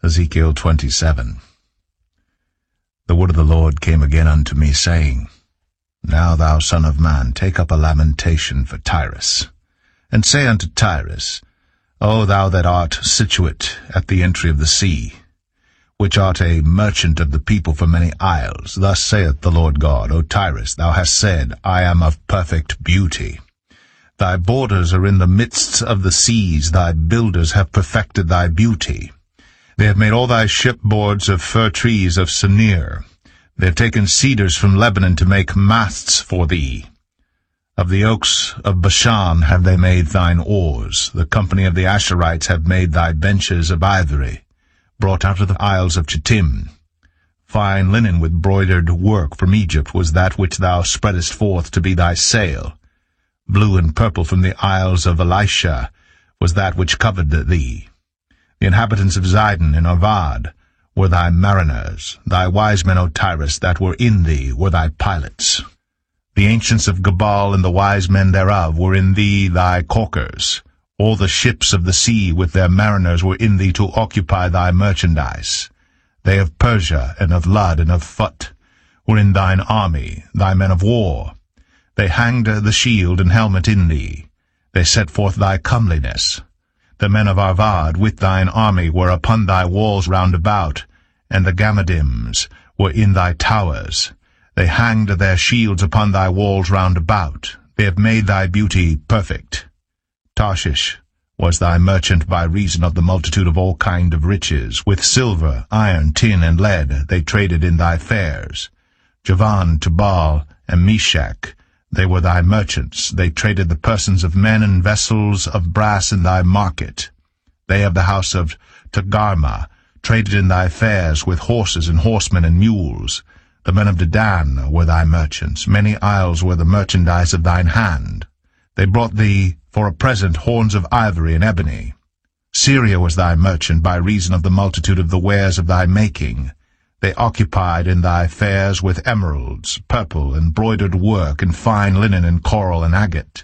Ezekiel 27. The word of the Lord came again unto me, saying, Now, thou son of man, take up a lamentation for Tyrus, and say unto Tyrus, O thou that art situate at the entry of the sea, which art a merchant of the people for many isles, thus saith the Lord God, O Tyrus, thou hast said, I am of perfect beauty. Thy borders are in the midst of the seas, thy builders have perfected thy beauty. They have made all thy shipboards of fir trees of Senir. They have taken cedars from Lebanon to make masts for thee. Of the oaks of Bashan have they made thine oars. The company of the Asherites have made thy benches of ivory, brought out of the isles of Chittim. Fine linen with broidered work from Egypt was that which thou spreadest forth to be thy sail. Blue and purple from the isles of Elisha was that which covered thee. The inhabitants of Zidon and Arvad were thy mariners. Thy wise men, O Tyrus, that were in thee were thy pilots. The ancients of Gebal and the wise men thereof were in thee thy caulkers. All the ships of the sea with their mariners were in thee to occupy thy merchandise. They of Persia and of Lud and of Phut were in thine army, thy men of war. They hanged the shield and helmet in thee. They set forth thy comeliness. The men of Arvad with thine army were upon thy walls round about, and the Gammadims were in thy towers. They hanged their shields upon thy walls round about. They have made thy beauty perfect. Tarshish was thy merchant by reason of the multitude of all kind of riches. With silver, iron, tin, and lead they traded in thy fairs. Javan, Tubal, and Meshach, they were thy merchants. They traded the persons of men and vessels of brass in thy market. They of the house of Togarmah traded in thy fairs with horses and horsemen and mules. The men of Dedan were thy merchants. Many isles were the merchandise of thine hand. They brought thee for a present horns of ivory and ebony. Syria was thy merchant by reason of the multitude of the wares of thy making. They occupied in thy fairs with emeralds, purple, and broidered work, and fine linen, and coral, and agate.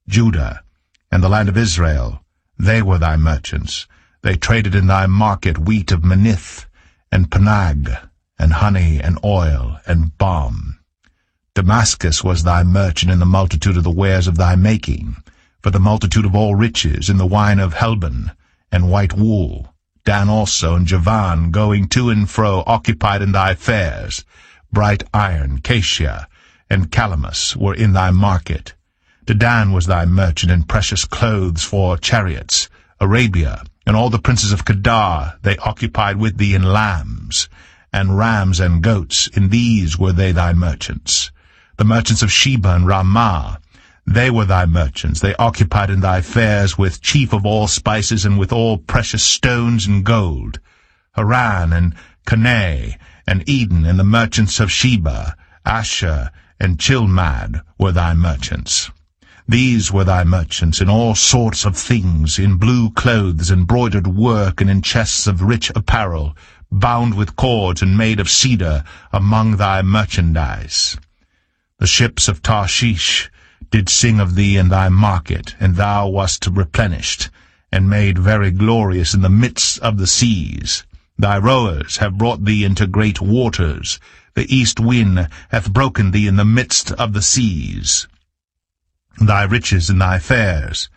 Judah and the land of Israel, they were thy merchants. They traded in thy market wheat of Manith, and Panag, and honey, and oil, and balm. Damascus was thy merchant in the multitude of the wares of thy making, for the multitude of all riches, in the wine of Helbon, and white wool. Dan also and Javan, going to and fro, occupied in thy fairs. Bright iron, cassia, and calamus were in thy market. Dedan was thy merchant in precious clothes for chariots. Arabia and all the princes of Kedar, they occupied with thee in lambs, and rams and goats. In these were they thy merchants. The merchants of Sheba and Ramah, they were thy merchants. They occupied in thy fairs with chief of all spices and with all precious stones and gold. Haran and Canaan and Eden and the merchants of Sheba, Asher and Chilmad were thy merchants. These were thy merchants in all sorts of things, in blue clothes and broidered work, and in chests of rich apparel, bound with cords and made of cedar, among thy merchandise. The ships of Tarshish did sing of thee in thy market, and thou wast replenished, and made very glorious in the midst of the seas. Thy rowers have brought thee into great waters. The east wind hath broken thee in the midst of the seas. Thy riches and thy fairs,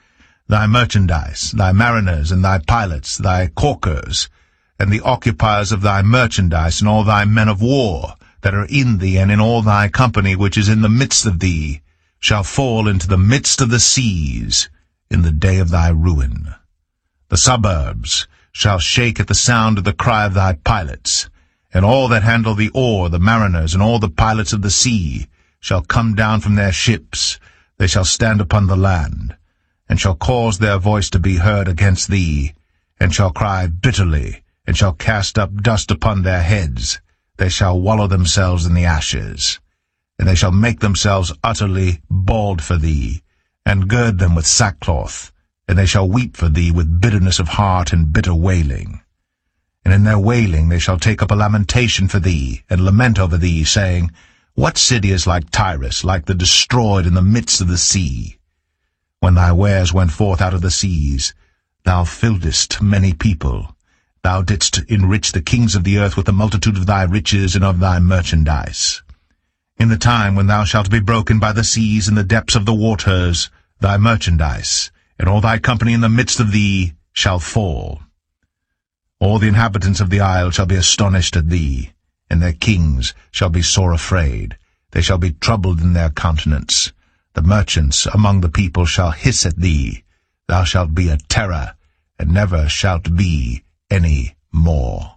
thy merchandise, thy mariners and thy pilots, thy caulkers, and the occupiers of thy merchandise, and all thy men of war that are in thee, and in all thy company which is in the midst of thee, shall fall into the midst of the seas in the day of thy ruin. The suburbs shall shake at the sound of the cry of thy pilots, and all that handle the oar, the mariners, and all the pilots of the sea, shall come down from their ships. They shall stand upon the land, and shall cause their voice to be heard against thee, and shall cry bitterly, and shall cast up dust upon their heads. They shall wallow themselves in the ashes. And they shall make themselves utterly bald for thee, and gird them with sackcloth, and they shall weep for thee with bitterness of heart and bitter wailing. And in their wailing they shall take up a lamentation for thee, and lament over thee, saying, What city is like Tyrus, like the destroyed in the midst of the sea? When thy wares went forth out of the seas, thou filledst many people. Thou didst enrich the kings of the earth with the multitude of thy riches and of thy merchandise. In the time when thou shalt be broken by the seas in the depths of the waters, thy merchandise, and all thy company in the midst of thee, shall fall. All the inhabitants of the isle shall be astonished at thee, and their kings shall be sore afraid. They shall be troubled in their countenance. The merchants among the people shall hiss at thee. Thou shalt be a terror, and never shalt be any more.